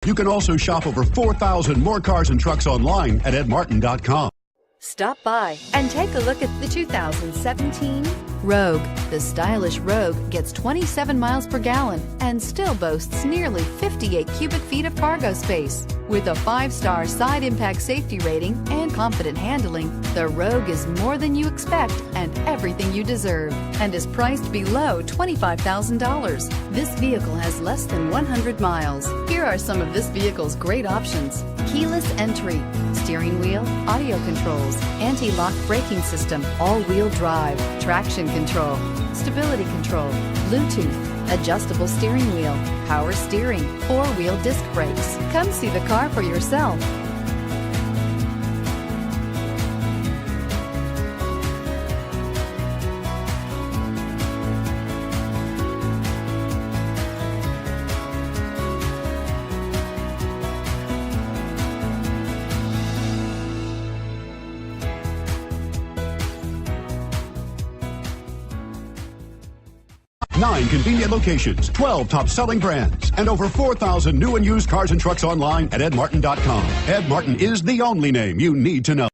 You can also shop over 4,000 more cars and trucks online at edmartin.com. Stop by and take a look at the 2017 Rogue. The stylish Rogue gets 27 miles per gallon and still boasts nearly 58 cubic feet of cargo space. With a 5-star side impact safety rating and confident handling, the Rogue is more than you expect and everything you deserve, and is priced below $25,000. This vehicle has less than 100 miles. Here are some of this vehicle's great options: keyless entry, steering wheel audio controls, anti-lock braking system, all-wheel drive, traction control, stability control, Bluetooth, adjustable steering wheel, power steering, 4-wheel disc brakes. Come see the car for yourself. Nine convenient locations, 12 top-selling brands, and over 4,000 new and used cars and trucks online at edmartin.com. Ed Martin is the only name you need to know.